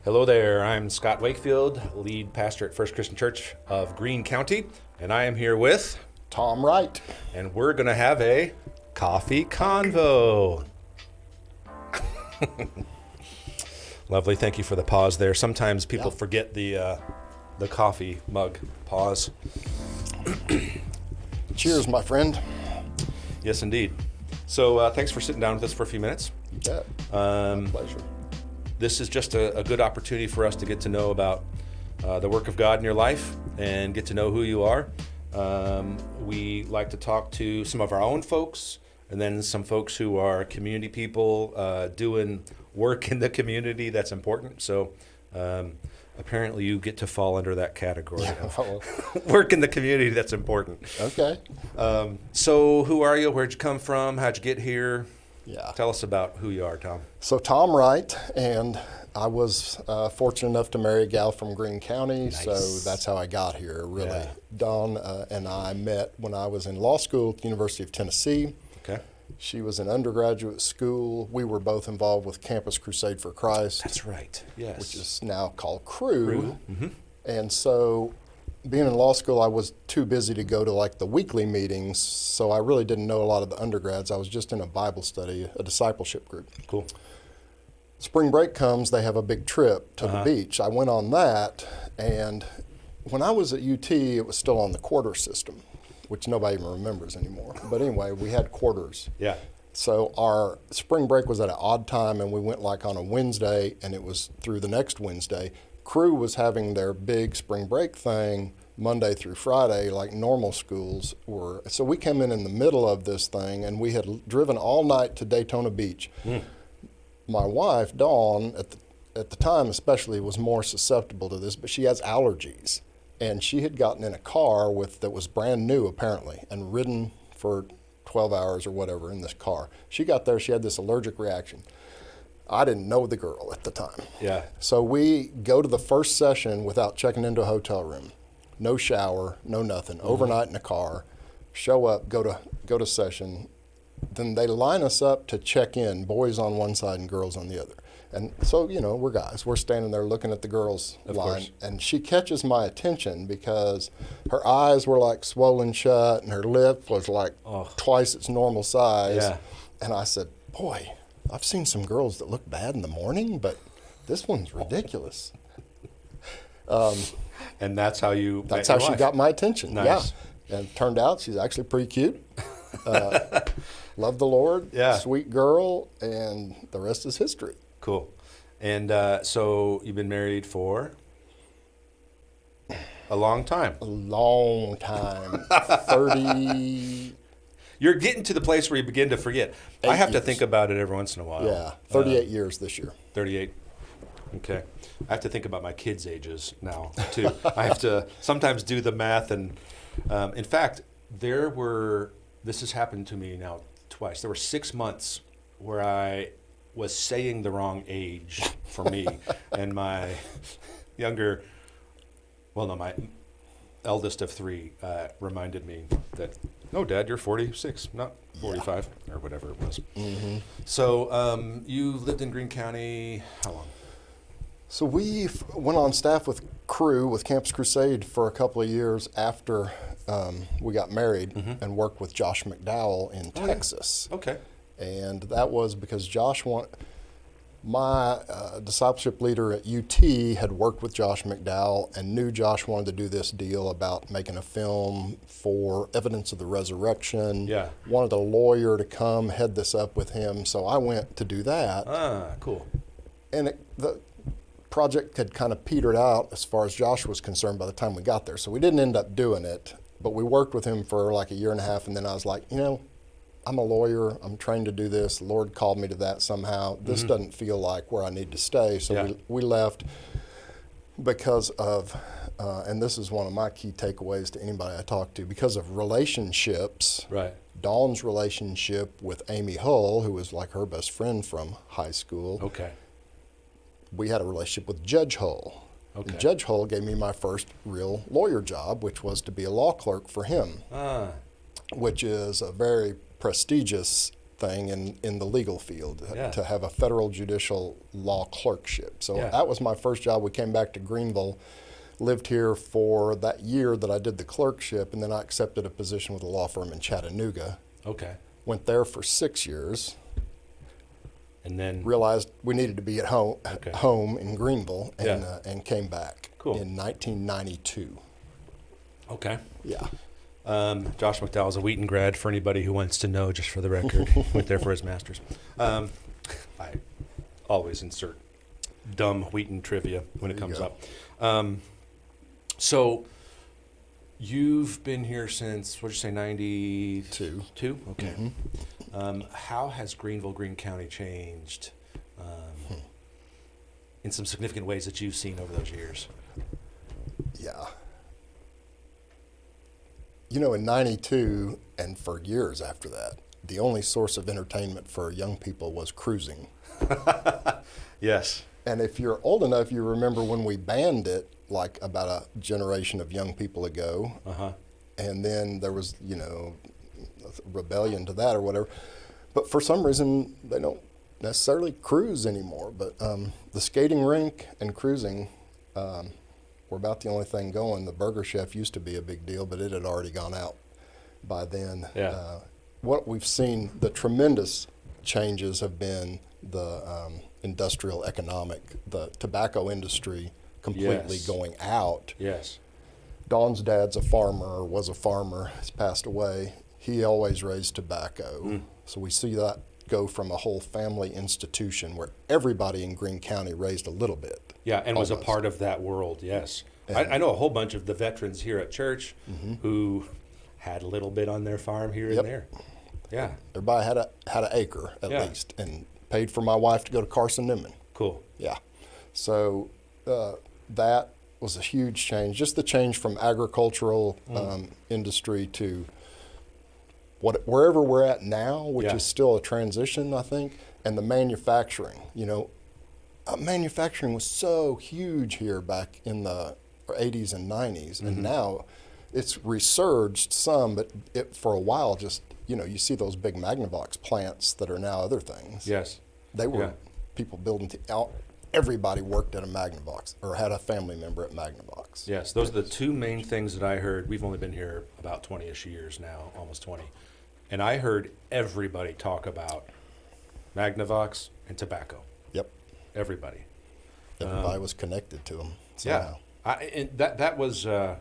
Hello there, I'm Scott Wakefield, lead pastor at First Christian Church of Greene County, and I am here with Tom Wright. And we're going to have a coffee convo. Lovely, thank you for the pause there. Sometimes people forget the coffee mug pause. Cheers, my friend. Yes, indeed. So thanks for sitting down with us for a few minutes. You bet. My pleasure. This is just a good opportunity for us to get to know about the work of God in your life and get to know who you are. We like to talk to some of our own folks and then some folks who are community people doing work in the community that's important. So apparently you get to fall under that category of work in the community that's important. Okay. So who are you? Where'd you come from? How'd you get here? Yeah. Tell us about who you are, Tom. So Tom Wright, and I was fortunate enough to marry a gal from Greene County, Nice. So that's how I got here, really. Yeah. Dawn and I met when I was in law school at the University of Tennessee. Okay. She was in undergraduate school. We were both involved with Campus Crusade for Christ. That's right, yes. Which is now called Crew. Mm-hmm. And so being in law school, I was too busy to go to like the weekly meetings, so I really didn't know a lot of the undergrads. I was just in a Bible study, a discipleship group. Cool. Spring break comes, they have a big trip to the beach. I went on that, and when I was at UT, it was still on the quarter system, which nobody even remembers anymore. But anyway, we had quarters. Yeah. So our spring break was at an odd time, and we went like on a Wednesday, and it was through the next Wednesday. Crew was having their big spring break thing Monday through Friday, like normal schools were. So we came in the middle of this thing, and we had driven all night to Daytona Beach. My wife, Dawn, at the time especially, was more susceptible to this, but she has allergies. And she had gotten in a car that was brand new, apparently, and ridden for 12 hours or whatever in this car. She got there, she had this allergic reaction. I didn't know the girl at the time. Yeah. So we go to the first session without checking into a hotel room. No shower, no nothing. Overnight in a car. Show up, go to session. Then they line us up to check in, boys on one side and girls on the other. And so, we're guys. We're standing there looking at the girls' line. And she catches my attention because her eyes were like swollen shut and her lip was like twice its normal size. Yeah. And I said, boy, I've seen some girls that look bad in the morning, but this one's ridiculous. And that's how you met That's how your she wife. got my attention. Nice. Yeah. And it turned out she's actually pretty cute. Love the Lord. Yeah. Sweet girl. And the rest is history. Cool. And so you've been married for a long time. A long time. 30. You're getting to the place where you begin to forget. I have to years. think about it every once in a while. Yeah. 38 years this year. 38. Okay. I have to think about my kids' ages now, too. I have to sometimes do the math. And in fact, this has happened to me now twice. There were 6 months where I was saying the wrong age for me. And my my eldest of three reminded me that, no, Dad, you're 46, not 45, or whatever it was. Mm-hmm. So you lived in Greene County how long? So we went on staff with Crew, with Campus Crusade, for a couple of years after we got married and worked with Josh McDowell in Texas. Yeah. Okay. And that was because my discipleship leader at UT had worked with Josh McDowell and knew Josh wanted to do this deal about making a film for Evidence of the Resurrection. Yeah. Wanted a lawyer to come head this up with him, so I went to do that. Ah, cool. And the project had kind of petered out as far as Josh was concerned by the time we got there, so we didn't end up doing it, but we worked with him for like a year and a half, and then I was like, I'm a lawyer. I'm trained to do this. The Lord called me to that somehow. This doesn't feel like where I need to stay. So we left because of, and this is one of my key takeaways to anybody I talk to, because of relationships. Right. Dawn's relationship with Amy Hull, who was like her best friend from high school. Okay. We had a relationship with Judge Hull. Okay. And Judge Hull gave me my first real lawyer job, which was to be a law clerk for him, which is a very prestigious thing in the legal field, Yeah. to have a federal judicial law clerkship. So Yeah. that was my first job. We came back to Greenville, lived here for that year that I did the clerkship, and then I accepted a position with a law firm in Chattanooga. Okay. Went there for 6 years. And then Realized we needed to be at home, Okay. in Greenville, and Yeah. and came back Cool. in 1992. okay. Yeah. Josh McDowell's a Wheaton grad, for anybody who wants to know, just for the record. Went there for his master's. I always insert dumb Wheaton trivia when it There you comes go. up. So you've been here since, what'd you say, 92? Two? Okay. How has Greenville, Greene County changed in some significant ways that you've seen over those years? Yeah. You know, in 92 and for years after that, the only source of entertainment for young people was cruising. Yes. And if you're old enough, you remember when we banned it, like about a generation of young people ago. Uh-huh. And then there was, rebellion to that or whatever. But for some reason, they don't necessarily cruise anymore. But the skating rink and cruising were about the only thing going. The Burger Chef used to be a big deal, but it had already gone out by then. Yeah. What we've seen, the tremendous changes have been the industrial economic, the tobacco industry completely Yes. going out. Yes. Dawn's dad's a farmer, or was a farmer. He's passed away. He always raised tobacco. So we see that go from a whole family institution where everybody in Greene County raised a little bit. Yeah, and was a Almost. part of that world, yes. Yeah. I know a whole bunch of the veterans here at church who had a little bit on their farm here Yep. and there. Yeah, Everybody had an acre at Yeah. least, and paid for my wife to go to Carson Newman. cool. Yeah. So that was a huge change. Just the change from agricultural industry to wherever we're at now, which Yeah. is still a transition, I think, and the manufacturing. Manufacturing was so huge here back in the 80s and 90s, and now it's resurged some, but for a while just, you see those big Magnavox plants that are now other things. Yes. They were Yeah. people building, everybody worked at a Magnavox or had a family member at Magnavox. Yes, those are the two main things that I heard. We've only been here about 20-ish years now, almost 20. And I heard everybody talk about Magnavox and tobacco. Yep. Everybody. Everybody was connected to them. Yeah. And that was, I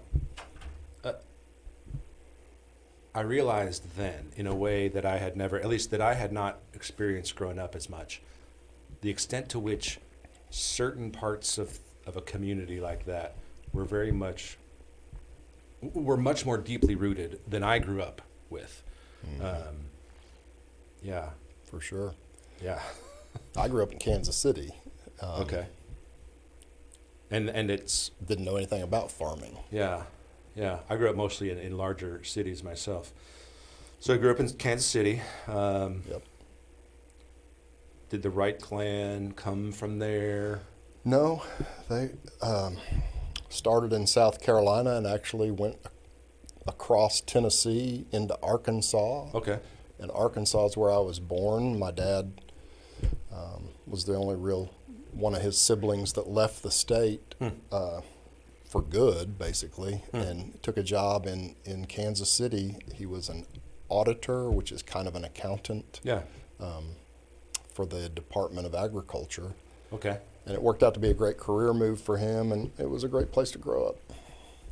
realized then, in a way that I had never, at least that I had not experienced growing up as much, the extent to which certain parts of a community like that were much more deeply rooted than I grew up with. Yeah. For sure. Yeah. I grew up in Kansas City. Okay. And it's, Didn't know anything about farming. yeah. Yeah, I grew up mostly in larger cities myself. So I grew up in Kansas City. Yep. Did the Wright clan come from there? No, they started in South Carolina and actually went across Tennessee into Arkansas. Okay. And Arkansas is where I was born. My dad was the only real one of his siblings that left the state for good, basically, and took a job in Kansas City. He was an auditor, which is kind of an accountant, Yeah. for the Department of Agriculture. Okay. And it worked out to be a great career move for him, and it was a great place to grow up.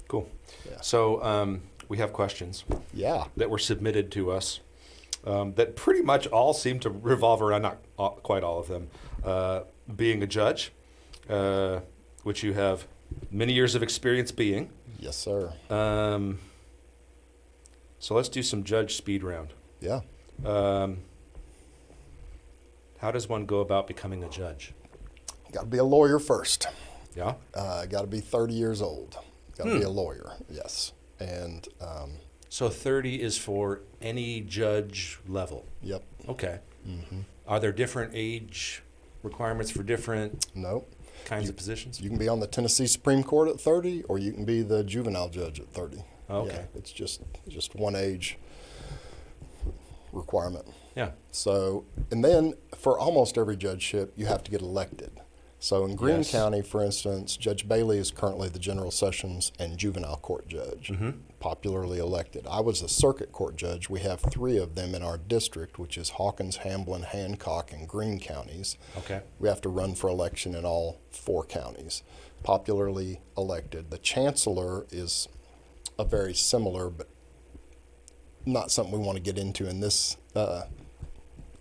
Cool. Yeah. So we have questions Yeah. that were submitted to us that pretty much all seem to revolve around, not quite all of them, being a judge, which you have many years of experience being. Yes, sir. So let's do some judge speed round. Yeah. How does one go about becoming a judge? Got to be a lawyer first. Yeah? Got to be 30 years old. Got to be a lawyer, yes. And, So 30 is for any judge level. yep. Okay. Are there different age requirements for different Nope. kinds of positions? You can be on the Tennessee Supreme Court at 30, or you can be the juvenile judge at 30. Okay. Yeah, it's just one age requirement. Yeah. So, and then for almost every judgeship, you have to get elected. So in Greene Yes. County, for instance, Judge Bailey is currently the General Sessions and Juvenile Court Judge, popularly elected. I was a Circuit Court Judge. We have 3 of them in our district, which is Hawkins, Hamblin, Hancock, and Greene counties. Okay. We have to run for election in all 4 counties, popularly elected. The Chancellor is a very similar, but not something we want to get into in this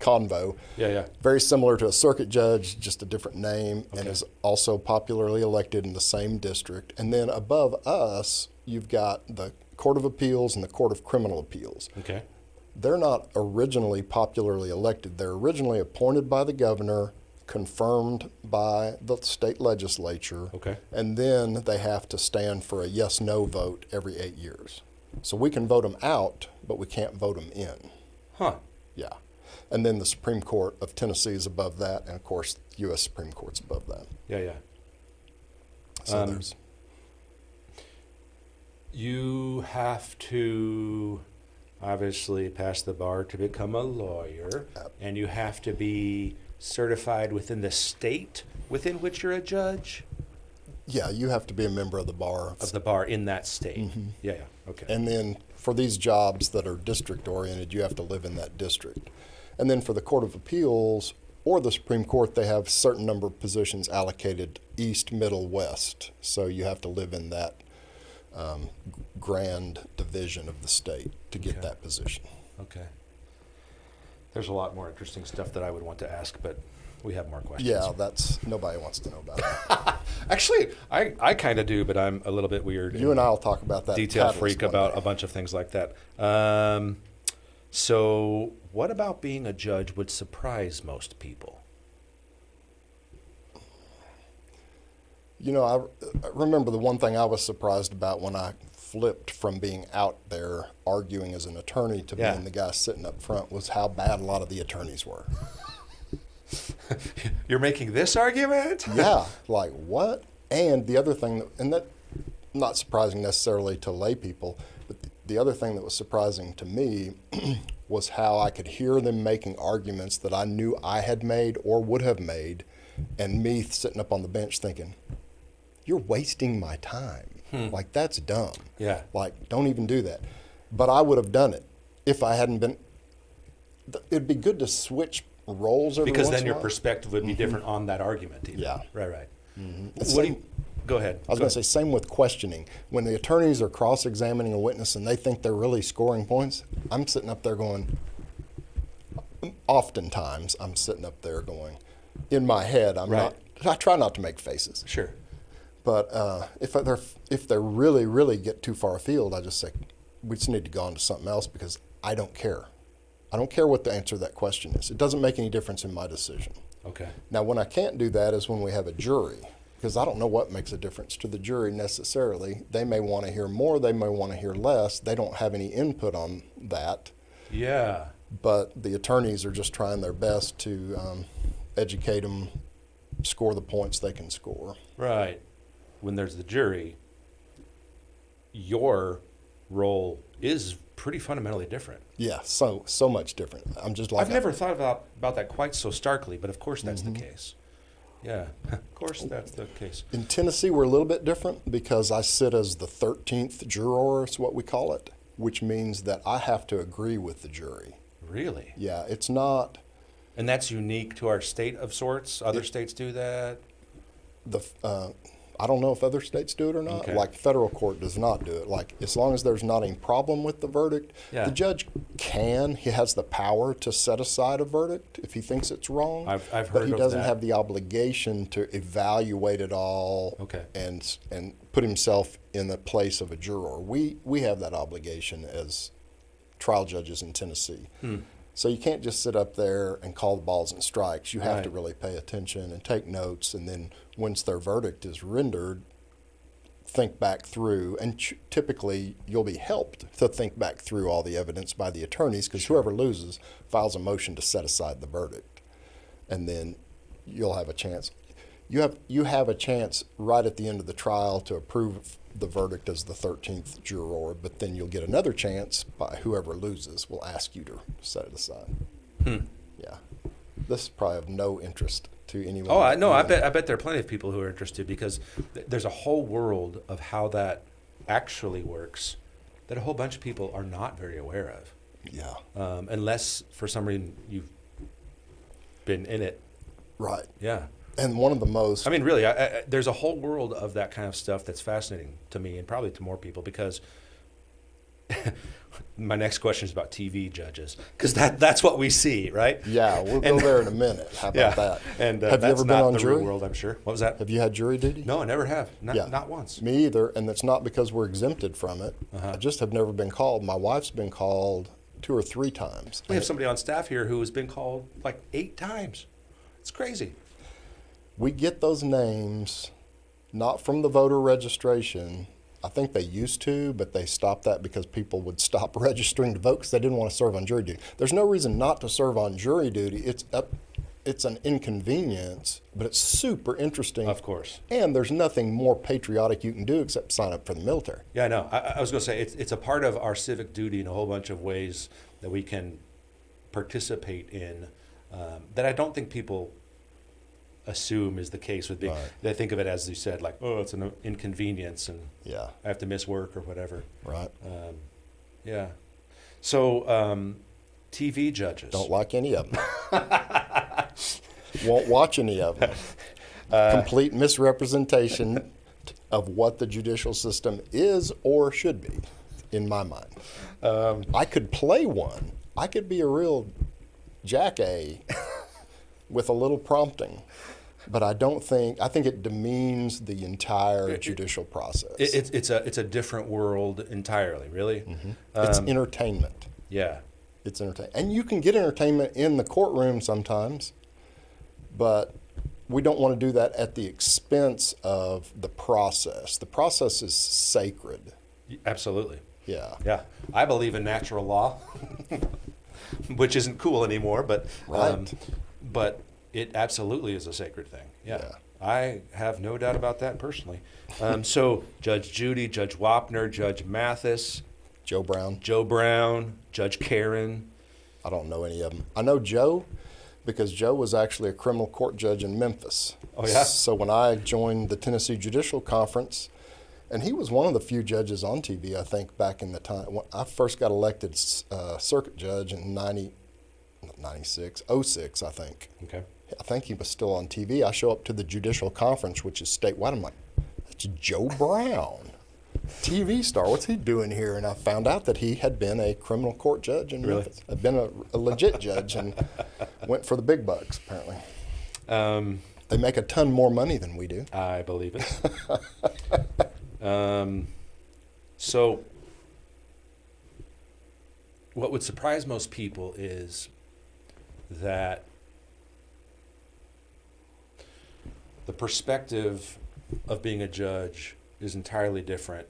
convo. Yeah. Very similar to a circuit judge, just a different name, and Okay. is also popularly elected in the same district. And then above us, you've got the Court of Appeals and the Court of Criminal Appeals. Okay. They're not originally popularly elected. They're originally appointed by the governor, confirmed by the state legislature, Okay. and then they have to stand for a yes-no vote every 8 years. So we can vote them out, but we can't vote them in. Huh. Yeah. And then the Supreme Court of Tennessee is above that, and of course, the U.S. Supreme Court's above that. Yeah. So there's. You have to obviously pass the bar to become a lawyer, and you have to be certified within the state within which you're a judge Yeah, you have to be a member of the bar. of the bar in that state. Yeah. Okay. And then for these jobs that are district-oriented, you have to live in that district. And then for the Court of Appeals or the Supreme Court, they have a certain number of positions allocated east, middle, west. So you have to live in that grand division of the state to get Okay. that position. Okay. There's a lot more interesting stuff that I would want to ask, but we have more questions. Yeah, nobody wants to know about it. Actually, I kind of do, but I'm a little bit weird. You and I will talk about that. Detail Catalyst freak one about day. a bunch of things like that. So what about being a judge would surprise most people? You know, I remember the one thing I was surprised about when I flipped from being out there arguing as an attorney to Yeah. being the guy sitting up front was how bad a lot of the attorneys were. You're making this argument? Yeah, like what? And the other thing, that not surprising necessarily to lay people, but the other thing that was surprising to me was how I could hear them making arguments that I knew I had made or would have made, and me sitting up on the bench thinking, you're wasting my time. Like, that's dumb. Yeah. Like, don't even do that. But I would have done it if I hadn't been. It'd be good to switch roles every Because once then in a your while. perspective would be different on that argument. Even. Yeah. Right. It's What do you, same- go ahead. I was going to say, same with questioning. When the attorneys are cross-examining a witness and they think they're really scoring points, I'm sitting up there going, oftentimes I'm sitting up there going, in my head, Right. I try not to make faces. Sure. But if they really get too far afield, I just say, we just need to go on to something else because I don't care. I don't care what the answer to that question is. It doesn't make any difference in my decision. Okay. Now, when I can't do that is when we have a jury, because I don't know what makes a difference to the jury necessarily. They may want to hear more, they may want to hear less. They don't have any input on that, Yeah. but the attorneys are just trying their best to educate them, score the points they can score. Right. When there's the jury, your role is pretty fundamentally different. Yeah, so much different. I'm just like I've never thought about that quite so starkly, but of course that's the case. Yeah, of course that's the case. In Tennessee, we're a little bit different because I sit as the 13th juror, is what we call it, which means that I have to agree with the jury. Really? Yeah, it's not And that's unique to our state of sorts? Other states do that? I don't know if other states do it or not. Okay. Like federal court does not do it. Like as long as there's not any problem with the verdict, Yeah. the judge he has the power to set aside a verdict if he thinks it's wrong. I've but heard he of doesn't that. have the obligation to evaluate it all. Okay. And put himself in the place of a juror. We have that obligation as trial judges in Tennessee. So you can't just sit up there and call the balls and strikes. You have to Right. really pay attention and take notes, and then once their verdict is rendered, think back through. And typically, you'll be helped to think back through all the evidence by the attorneys, because whoever loses files a motion to set aside the verdict, and then you'll have a chance. You have a chance right at the end of the trial to approve the verdict as the 13th juror, but then you'll get another chance by whoever loses will ask you to set it aside. Yeah. This is probably of no interest to anyone. Oh, I know. I bet there are plenty of people who are interested, because there's a whole world of how that actually works that a whole bunch of people are not very aware of. Yeah. Unless for some reason you've been in it. Right. Yeah. And one of the most... I mean, really, there's a whole world of that kind of stuff that's fascinating to me, and probably to more people, because my next question is about TV judges, because that's what we see, right? Yeah, we'll go there in a minute. How about that? And have you that's ever been not on the jury? real world, I'm sure. What was that? Have you had jury duty? No, I never have. Not once. Me either, and it's not because we're exempted from it. Uh-huh. I just have never been called. My wife's been called 2 or 3 times. We have somebody on staff here who has been called like 8 times. It's crazy. We get those names not from the voter registration. I think they used to, but they stopped that because people would stop registering to vote because they didn't want to serve on jury duty. There's no reason not to serve on jury duty. It's an inconvenience, but it's super interesting. Of course. And there's nothing more patriotic you can do except sign up for the military. Yeah, I know. I was going to say it's a part of our civic duty in a whole bunch of ways that we can participate in that I don't think people assume is the case with being. Right. They think of it, as you said, like, oh, it's an inconvenience and Yeah. I have to miss work or whatever. Right. Yeah. So TV judges. Don't like any of them. Won't watch any of them. Complete misrepresentation of what the judicial system is or should be, in my mind. I could play one. I could be a real jack-a with a little prompting. But I think it demeans the entire judicial process. It's a different world entirely, really. Mm-hmm. It's entertainment. Yeah. It's entertainment. And you can get entertainment in the courtroom sometimes, but we don't want to do that at the expense of the process. The process is sacred. Absolutely. Yeah. Yeah. I believe in natural law, which isn't cool anymore, but Right. But it absolutely is a sacred thing. Yeah. I have no doubt about that personally. So Judge Judy, Judge Wapner, Judge Mathis, Joe Brown. Judge Karen. I don't know any of them. I know Joe because Joe was actually a criminal court judge in Memphis. Oh, yeah? So when I joined the Tennessee Judicial Conference, and he was one of the few judges on TV, I think, back in the time. When I first got elected circuit judge in 06, I think. Okay. I think he was still on TV. I show up to the Judicial Conference, which is statewide. I'm like, that's Joe Brown, TV star. What's he doing here? And I found out that he had been a criminal court judge in Memphis. Had been a legit judge and went for the big bucks, apparently. They make a ton more money than we do. I believe it. So what would surprise most people is that the perspective of being a judge is entirely different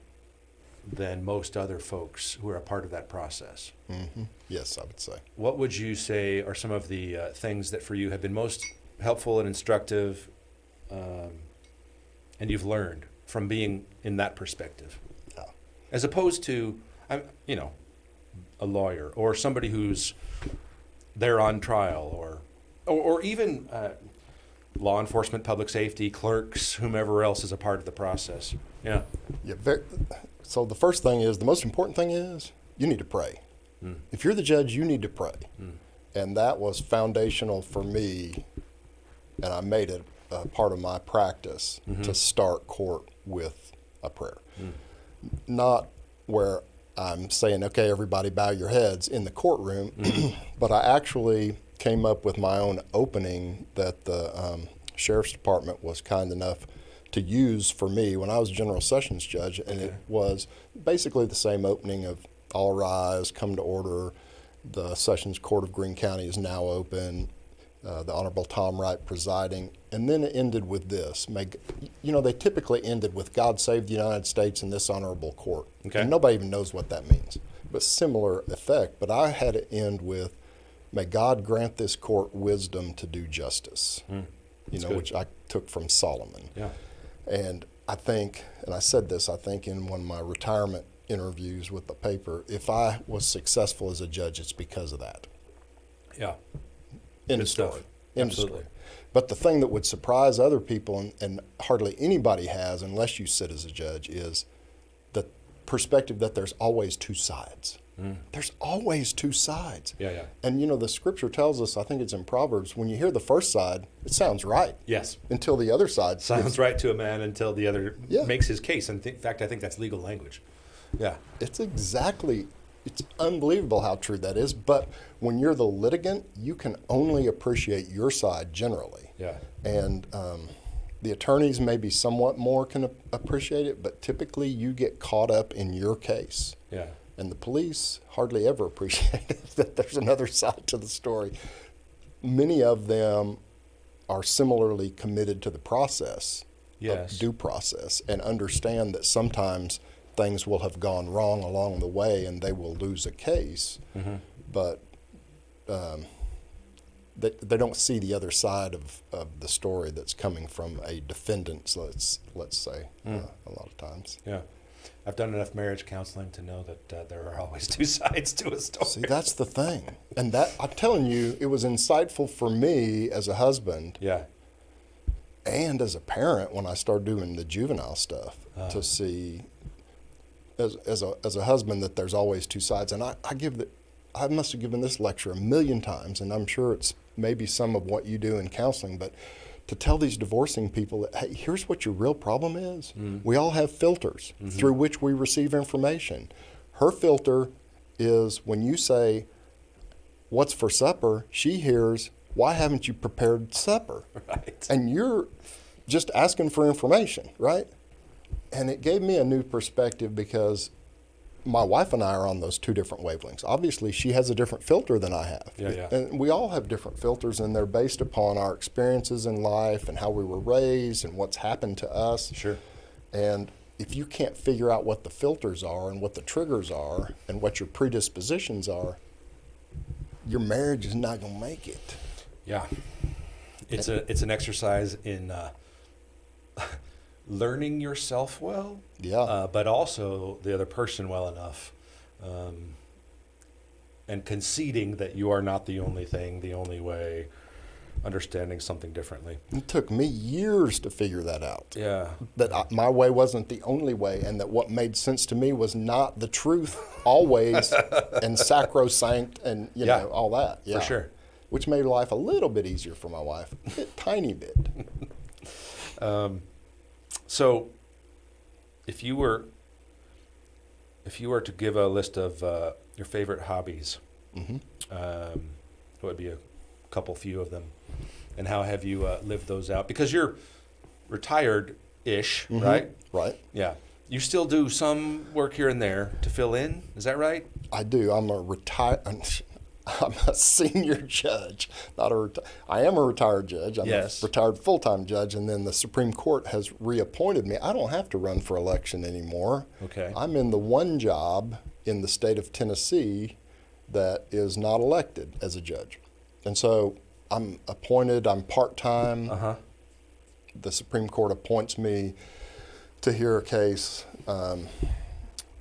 than most other folks who are a part of that process. Mm-hmm. Yes, I would say. What would you say are some of the things that for you have been most helpful and instructive, and you've learned from being in that perspective, as opposed to, a lawyer or somebody who's there on trial, or even law enforcement, public safety, clerks, whomever else is a part of the process? Yeah. So the first thing is, the most important thing is, you need to pray. Mm. If you're the judge, you need to pray. Mm. And that was foundational for me, and I made it a part of my practice to start court with a prayer. Mm. Not where I'm saying, okay, everybody bow your heads in the courtroom, but I actually came up with my own opening that the Sheriff's Department was kind enough to use for me when I was General Sessions Judge, and it was basically the same opening of all rise, come to order, the Sessions Court of Greene County is now open, the Honorable Tom Wright presiding, and then it ended with this. They typically ended with God save the United States and this honorable court. Okay. And nobody even knows what that means, but similar effect. But I had it end with, may God grant this court wisdom to do justice, which I took from Solomon. Yeah. And I think, and I said this, I think in one of my retirement interviews with the paper, if I was successful as a judge, it's because of that. Yeah. End Good of story. stuff. End of Absolutely. story. But the thing that would surprise other people, and hardly anybody has unless you sit as a judge, is the perspective that there's always two sides. There's always two sides. Yeah, yeah. And the scripture tells us, I think it's in Proverbs, when you hear the first side, it sounds right. Yes. Until the other side Sounds right to a man until the other Yeah. makes his case. And in fact, I think that's legal language. Yeah. It's unbelievable how true that is. But when you're the litigant, you can only appreciate your side generally. Yeah. And the attorneys maybe somewhat more can appreciate it, but typically you get caught up in your case. Yeah. And the police hardly ever appreciate that there's another side to the story. Many of them are similarly committed to the process, Yes. due process, and understand that sometimes things will have gone wrong along the way and they will lose a case. Mm-hmm. But they don't see the other side of the story that's coming from a defendant, let's say, a lot of times. Yeah. I've done enough marriage counseling to know that there are always two sides to a story. See, that's the thing. And that, I'm telling you, it was insightful for me as a husband Yeah. and as a parent when I started doing the juvenile stuff to see, as a husband, that there's always two sides. And I must have given this lecture a million times, and I'm sure it's maybe some of what you do in counseling, but to tell these divorcing people that, hey, here's what your real problem is. We all have filters through which we receive information. Her filter is when you say, what's for supper, she hears, why haven't you prepared supper? Right. And you're just asking for information, right? And it gave me a new perspective because my wife and I are on those two different wavelengths. Obviously, she has a different filter than I have. Yeah, yeah. And we all have different filters, and they're based upon our experiences in life and how we were raised and what's happened to us. Sure. And if you can't figure out what the filters are and what the triggers are and what your predispositions are, your marriage is not going to make it. Yeah. It's an exercise in learning yourself well, but also the other person well enough, and conceding that you are not the only thing, the only way, understanding something differently. It took me years to figure that out. Yeah. That my way wasn't the only way, and that what made sense to me was not the truth always, and sacrosanct, and know all that. Yeah. For sure. Which made life a little bit easier for my wife, a tiny bit. So, if you were to give a list of your favorite hobbies, what would be a few of them, and how have you lived those out? Because you're retired-ish, right? Right. Yeah. You still do some work here and there to fill in. Is that right? I do. I'm a senior judge, I am a retired judge. I'm Yes. a retired full-time judge, and then the Supreme Court has reappointed me. I don't have to run for election anymore. Okay. I'm in the one job in the state of Tennessee that is not elected as a judge. And so I'm appointed, I'm part-time. The Supreme Court appoints me to hear a case.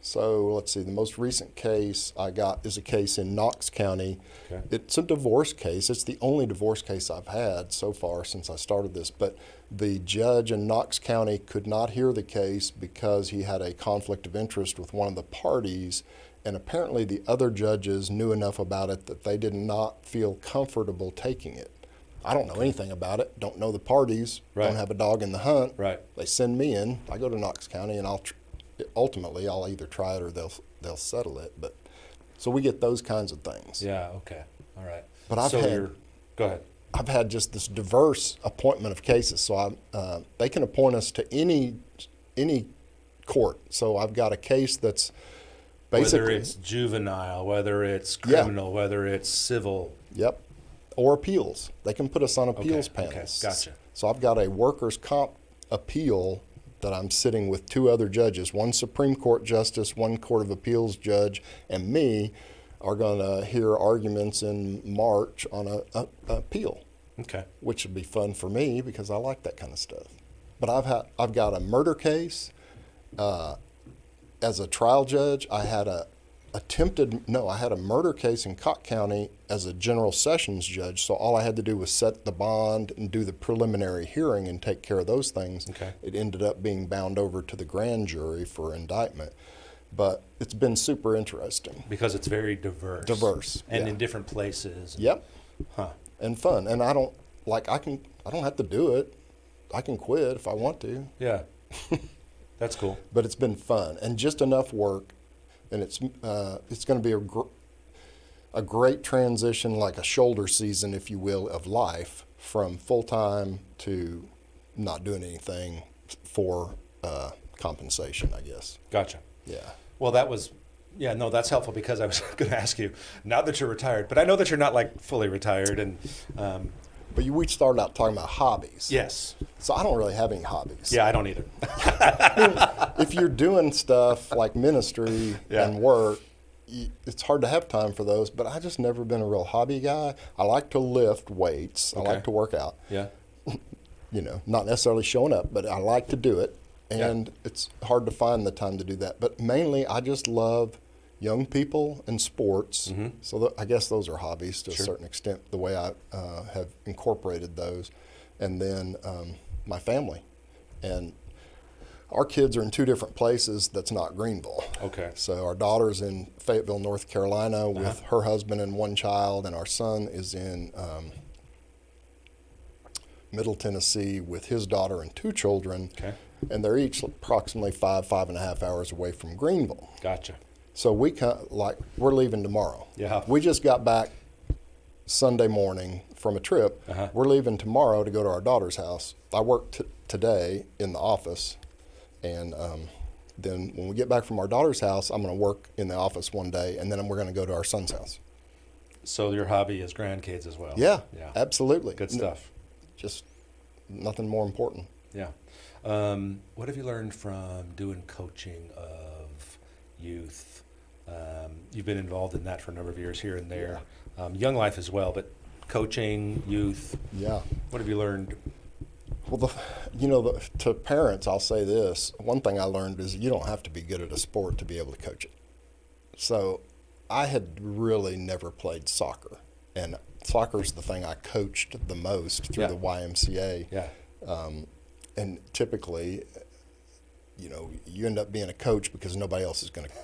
So let's see, the most recent case I got is a case in Knox County. Okay. It's a divorce case. It's the only divorce case I've had so far since I started this. But the judge in Knox County could not hear the case because he had a conflict of interest with one of the parties. And apparently the other judges knew enough about it that they did not feel comfortable taking it. I don't know anything about it, don't know the parties, Right. don't have a dog in the hunt. Right. They send me in, I go to Knox County, and ultimately I'll either try it or they'll settle it. But so we get those kinds of things. Yeah. Okay. All right. But Go ahead. I've had just this diverse appointment of cases. So they can appoint us to any court. So I've got a case that's basically, Whether it's juvenile, whether it's criminal, whether it's civil. Yep. Or appeals. They can put us on appeals Okay, panels. gotcha. So I've got a workers' comp appeal that I'm sitting with two other judges, one Supreme Court justice, one Court of Appeals judge, and me are going to hear arguments in March on a appeal. Okay. Which would be fun for me because I like that kind of stuff. But I've got a murder case. As a trial judge, I had a I had a murder case in Cott County as a general sessions judge, so all I had to do was set the bond and do the preliminary hearing and take care of those things. Okay. It ended up being bound over to the grand jury for indictment. But it's been super interesting. Because it's very diverse. And yeah. in different places. Yep. Huh. And fun. And I don't have to do it. I can quit if I want to. Yeah. That's cool. But it's been fun and just enough work. And it's going to be a great transition, like a shoulder season, if you will, of life from full-time to not doing anything for compensation, I guess. Gotcha. Yeah. Well, that's helpful because I was going to ask you, now that you're retired, but I know that you're not like fully retired and... But we started out talking about hobbies. Yes. So I don't really have any hobbies. Yeah, I don't either. If you're doing stuff like ministry Yeah. and work, it's hard to have time for those, but I just never been a real hobby guy. I like to lift weights. Okay. I like to work out. Yeah. Not necessarily showing up, but I like to do it. And it's hard to find the time to do that. But mainly, I just love young people and sports. Mm-hmm. So I guess those are hobbies to Sure. a certain extent, the way I have incorporated those. And then my family. And our kids are in two different places that's not Greenville. Okay. So our daughter's in Fayetteville, North Carolina with her husband and one child, and our son is in Middle Tennessee with his daughter and two children. Okay. And they're each approximately 5.5 hours away from Greenville. Gotcha. So we're leaving tomorrow. Yeah. We just got back Sunday morning from a trip. Uh-huh. We're leaving tomorrow to go to our daughter's house. I work today in the office, and then when we get back from our daughter's house, I'm going to work in the office one day, and then we're going to go to our son's house. So your hobby is grandkids as well. Yeah, Yeah. absolutely. Good stuff. Just nothing more important. Yeah. What have you learned from doing coaching of youth? You've been involved in that for a number of years here and there. Young life as well, but coaching, youth. Yeah. What have you learned? Well, to parents, I'll say this. One thing I learned is you don't have to be good at a sport to be able to coach it. So I had really never played soccer. And soccer's the thing I coached the most through the YMCA. Yeah. And typically, you end up being a coach because nobody else is going to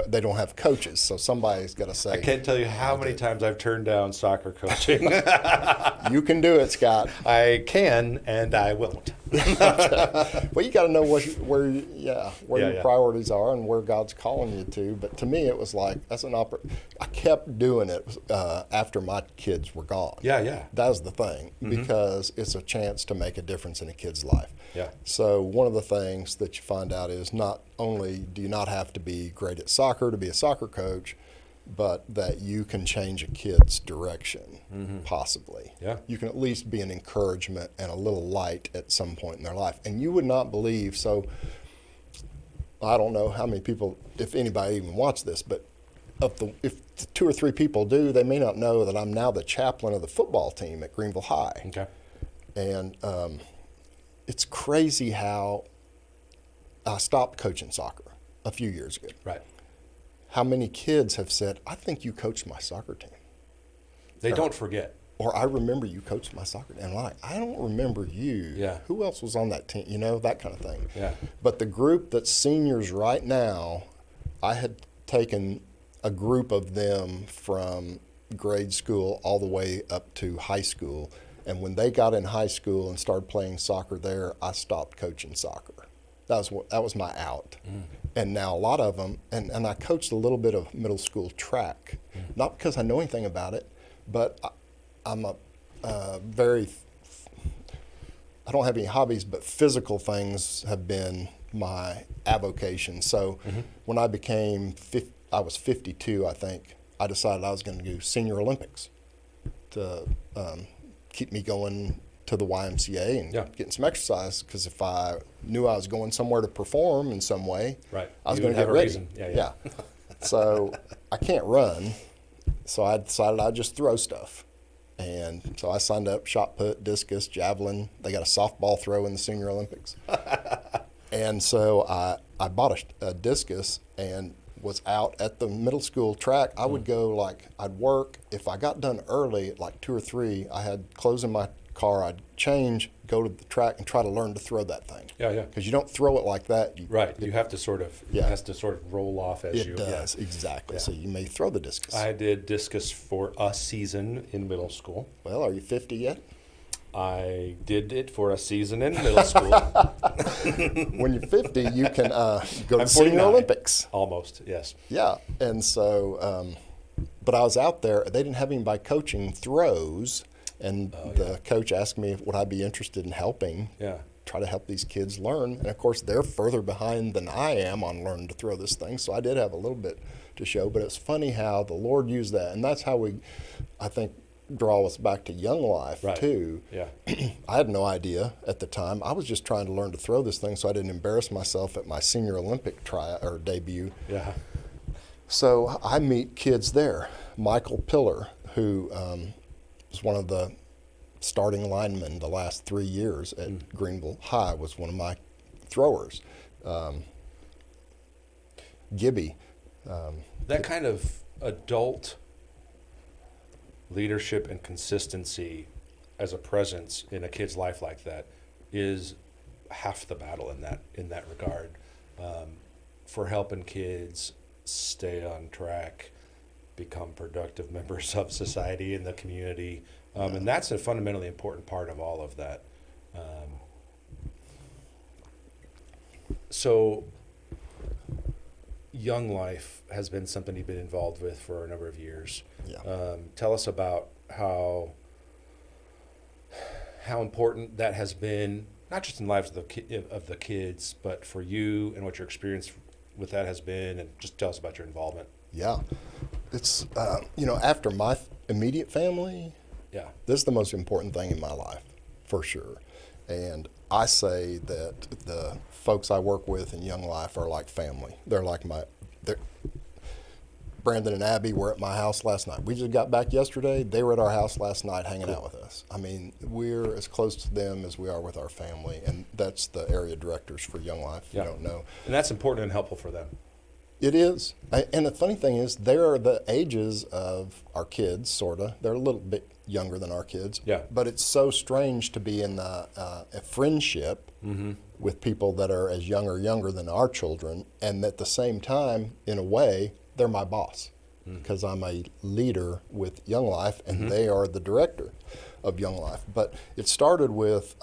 they don't have coaches, so somebody's got to say. I can't tell you how many times I've turned down soccer coaching. You can do it, Scott. I can, and I won't. Well, you got to know where your priorities are and where God's calling you to. But to me, it was like I kept doing it after my kids were gone. Yeah. That was the thing, because it's a chance to make a difference in a kid's life. Yeah. So one of the things that you find out is not only do you not have to be great at soccer to be a soccer coach, but that you can change a kid's direction, possibly. Yeah. You can at least be an encouragement and a little light at some point in their life. And you would not believe, so I don't know how many people, if anybody even watched this, but if 2 or 3 people do, they may not know that I'm now the chaplain of the football team at Greenville High. Okay. And it's crazy how I stopped coaching soccer a few years ago. Right. How many kids have said, I think you coached my soccer team. They don't forget. Or I remember you coached my soccer team. And I'm like, I don't remember you. Yeah. Who else was on that team? That kind of thing. Yeah. But the group that's seniors right now, I had taken a group of them from grade school all the way up to high school. And when they got in high school and started playing soccer there, I stopped coaching soccer. That was my out. And now a lot of them, and I coached a little bit of middle school track, not because I know anything about it, but I'm I don't have any hobbies, but physical things have been my avocation. So when I I was 52, I think, I decided I was going to do Senior Olympics to keep me going to the YMCA and getting some exercise, because if I knew I was going somewhere to perform in some way, right. I was going to get ready. Yeah. So I can't run, so I decided I'd just throw stuff. And so I signed up shot put, discus, javelin. They got a softball throw in the Senior Olympics. And so I bought a discus, and was out at the middle school track. I would go, like, I'd work. If I got done early at like 2 or 3, I had clothes in my car. I'd change, go to the track, and try to learn to throw that thing. Yeah. Because you don't throw it like that. Right. You have to sort of, it has to sort of roll off as you. It does, exactly. Yeah. So you may throw the discus. I did discus for a season in middle school. Well, are you 50 yet? I did it for a season in middle school. When you're 50, you can go to the Senior Olympics. Almost, yes. Yeah, and so, but I was out there. They didn't have anybody coaching throws, and the coach asked me would I be interested in helping. Yeah. Try to help these kids learn. And of course, they're further behind than I am on learning to throw this thing. So I did have a little bit to show, but it's funny how the Lord used that, and that's how we, I think, draw us back to young life too. Yeah. I had no idea at the time. I was just trying to learn to throw this thing so I didn't embarrass myself at my senior Olympic debut. Yeah. So I meet kids there. Michael Pillar, who was one of the starting linemen the last 3 years at Greenville High, was one of my throwers. Gibby. That kind of adult leadership and consistency as a presence in a kid's life like that is half the battle in that regard, for helping kids stay on track, become productive members of society and the community, and that's a fundamentally important part of all of that. So Young Life has been something you've been involved with for a number of years. Yeah. Tell us about how important that has been, not just in the lives of the kids, but for you and what your experience with that has been, and just tell us about your involvement. Yeah. It's, after my immediate family, this is the most important thing in my life, for sure. And I say that the folks I work with in Young Life are like family. They're like Brandon and Abby were at my house last night. We just got back yesterday. They were at our house last night hanging out with us. I mean, we're as close to them as we are with our family, and that's the area directors for Young Life. You don't know. And that's important and helpful for them. It is. And the funny thing is, they're the ages of our kids, sort of. They're a little bit younger than our kids. Yeah. But it's so strange to be in a friendship with people that are as young or younger than our children, and at the same time, in a way, they're my boss, because I'm a leader with Young Life, and they are the director of Young Life. But it started with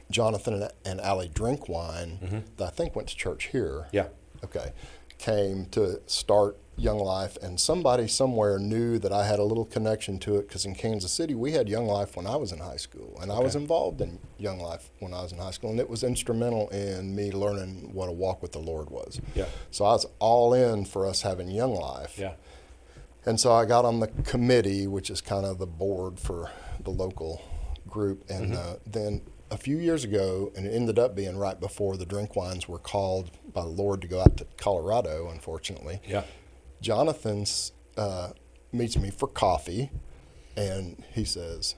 Jonathan and Allie Drinkwine, that I think went to church here. Yeah. Okay. Came to start Young Life, and somebody somewhere knew that I had a little connection to it, because in Kansas City we had Young Life when I was in high school, and I was involved in Young Life when I was in high school, and it was instrumental in me learning what a walk with the Lord was. Yeah. So I was all in for us having Young Life. Yeah. And so I got on the committee, which is kind of the board for the local group, and then a few years ago, and it ended up being right before the Drinkwines were called by the Lord to go out to Colorado, unfortunately. Yeah. Jonathan meets me for coffee, and he says,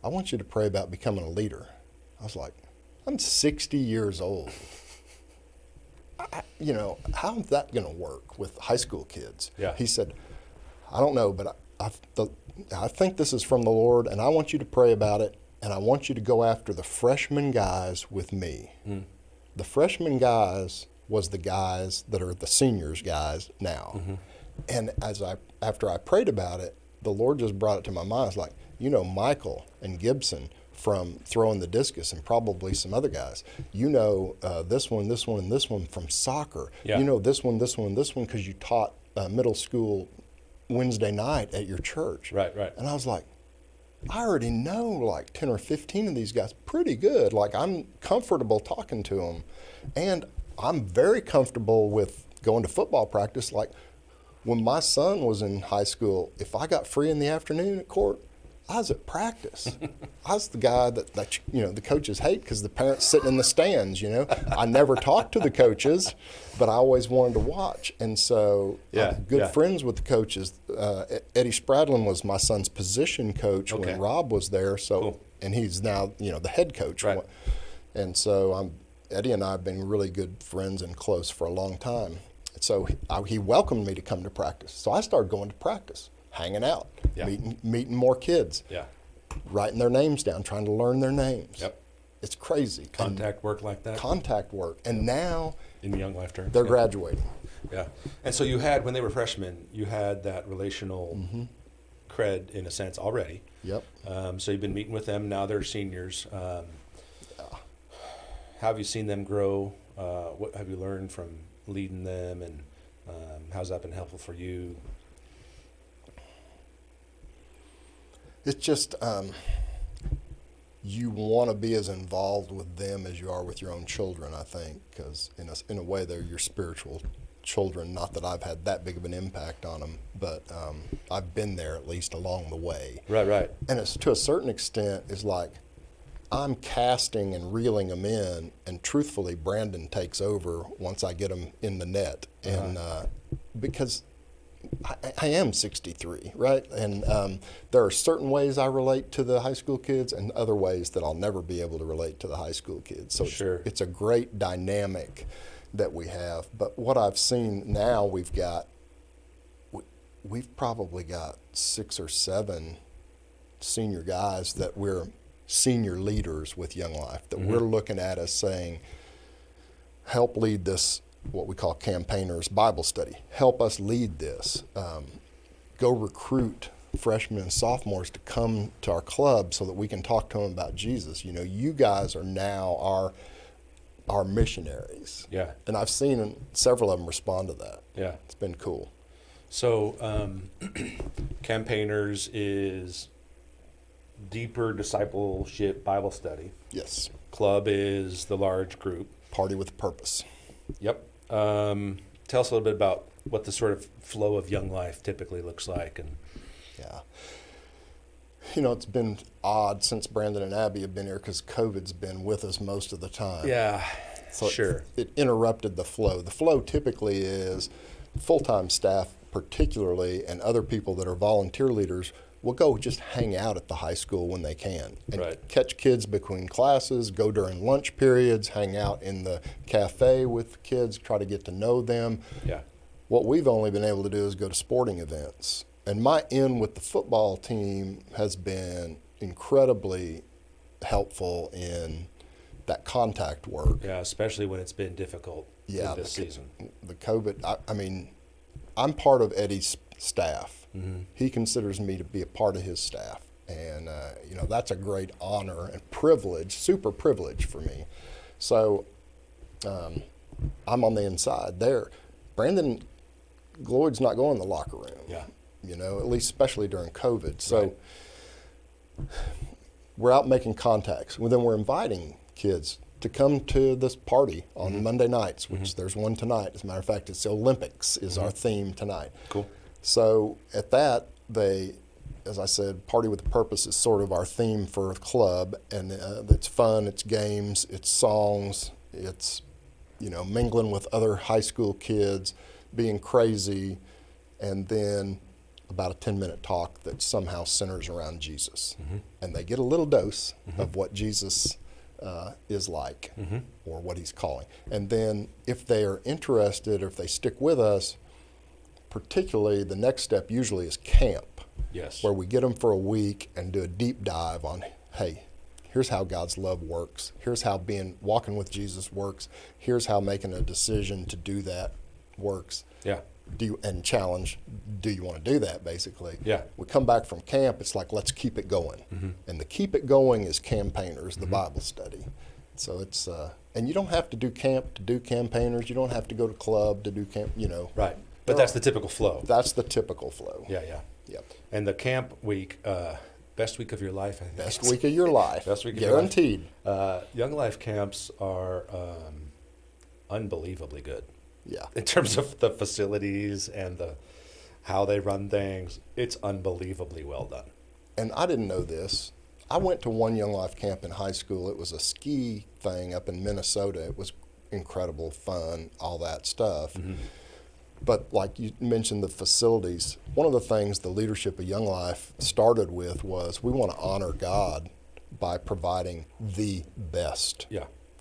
I want you to pray about becoming a leader. I was like, I'm 60 years old. How is that going to work with high school kids? Yeah. He said, I don't know, but I think this is from the Lord, and I want you to pray about it, and I want you to go after the freshman guys with me. The freshman guys was the guys that are the seniors guys now. And after I prayed about it, the Lord just brought it to my mind. It's like, Michael and Gibson from throwing the discus, and probably some other guys. This one, and this one from soccer. Yeah. This one, because you taught middle school Wednesday night at your church. Right. And I was like, I already know like 10 or 15 of these guys pretty good. Like, I'm comfortable talking to them. And I'm very comfortable with going to football practice. Like, when my son was in high school, if I got free in the afternoon at court, I was at practice. I was the guy that the coaches hate, because the parents sitting in the stands, I never talked to the coaches, but I always wanted to watch. And so I'm good friends with the coaches. Eddie Spradlin was my son's position coach when Rob was there. So, and he's now, the head coach. Right. And so I'm Eddie and I have been really good friends and close for a long time. So he welcomed me to come to practice. So I started going to practice, hanging out, meeting more kids, writing their names down, trying to learn their names. Yep. It's crazy. Contact work like that? Contact work. And now in Young Life terms, they're graduating. Yeah. And so you had, when they were freshmen, you had that relational cred in a sense already. Yep. So you've been meeting with them. Now they're seniors. How have you seen them grow? What have you learned from leading them, and how's that been helpful for you? It's just you want to be as involved with them as you are with your own children, I think, because in a way they're your spiritual children. Not that I've had that big of an impact on them, but I've been there at least along the way. Right. And it's to a certain extent is like I'm casting and reeling them in, and truthfully, Brandon takes over once I get them in the net, and because I am 63, right? And there are certain ways I relate to the high school kids and other ways that I'll never be able to relate to the high school kids. So it's a great dynamic that we have. But what I've seen now, we've probably got 6 or 7 senior guys that we're senior leaders with Young Life, that we're looking at as saying, help lead this, what we call campaigners Bible study. Help us lead this. Go recruit freshmen and sophomores to come to our club so that we can talk to them about Jesus. You know, you guys are now our missionaries. Yeah. And I've seen several of them respond to that. Yeah. It's been cool. So campaigners is deeper discipleship Bible study. Yes. Club is the large group. Party with a purpose. Yep. Tell us a little bit about what the sort of flow of Young Life typically looks like. And yeah. You know, it's been odd since Brandon and Abby have been here because COVID's been with us most of the time. Yeah, so sure. It interrupted the flow. The flow typically is full-time staff particularly, and other people that are volunteer leaders will go just hang out at the high school when they can and catch kids between classes, go during lunch periods, hang out in the cafe with kids, try to get to know them. Yeah. What we've only been able to do is go to sporting events. And my in with the football team has been incredibly helpful in that contact work. Yeah, especially when it's been difficult this season. The COVID, I mean, I'm part of Eddie's staff. He considers me to be a part of his staff. And, you know, that's a great honor and privilege, super privilege for me. So I'm on the inside there. Brandon Lloyd's not going in the locker room. Yeah. You know, at least especially during COVID. So we're out making contacts. Well, then we're inviting kids to come to this party on Monday nights, which there's one tonight. As a matter of fact, it's the Olympics is our theme tonight. Cool. So at that, as I said, Party with a Purpose is sort of our theme for the club, and it's fun, it's games, it's songs, it's, you know, mingling with other high school kids, being crazy, and then about a 10-minute talk that somehow centers around Jesus. And they get a little dose of what Jesus is like or what he's calling. And then if they are interested or if they stick with us, particularly the next step usually is camp. Yes. Where we get them for a week and do a deep dive on, hey, here's how God's love works. Here's how walking with Jesus works. Here's how making a decision to do that works. Yeah. And challenge, do you want to do that, basically? Yeah. We come back from camp, it's like, let's keep it going. And the keep it going is campaigners, the Bible study. So it's, and you don't have to do camp to do campaigners. You don't have to go to club to do camp, you know. Right. But that's the typical flow. That's the typical flow. Yeah. Yep. And the camp week, best week of your life, I think. Best week of your life. Best week of Guaranteed. Your life. Young Life camps are unbelievably good. Yeah. In terms of the facilities and how they run things, it's unbelievably well done. And I didn't know this. I went to one Young Life camp in high school. It was a ski thing up in Minnesota. It was incredible fun, all that stuff. But like you mentioned, the facilities, one of the things the leadership of Young Life started with was we want to honor God by providing the best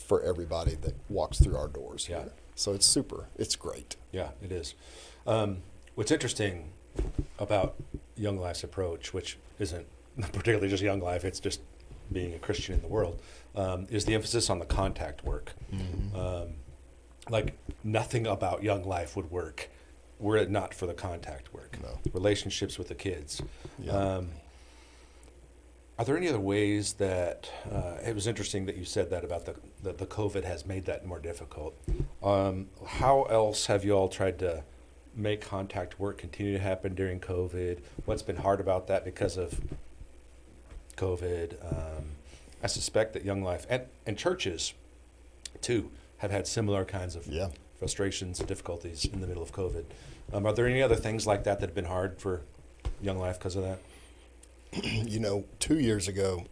for everybody that walks through our doors Yeah. here. So it's great. Yeah, it is. What's interesting about Young Life's approach, which isn't particularly just Young Life, it's just being a Christian in the world, is the emphasis on the contact work. Like nothing about Young Life would work were it not for the contact work. No. Relationships with the kids. Yeah. Are there any other ways that it was interesting that you said that about the COVID has made that more difficult? How else have you all tried to make contact work continue to happen during COVID? What's been hard about that because of COVID? I suspect that Young Life and churches too have had similar kinds of Yeah. frustrations and difficulties in the middle of COVID. Are there any other things like that have been hard for Young Life because of that? 2 years ago,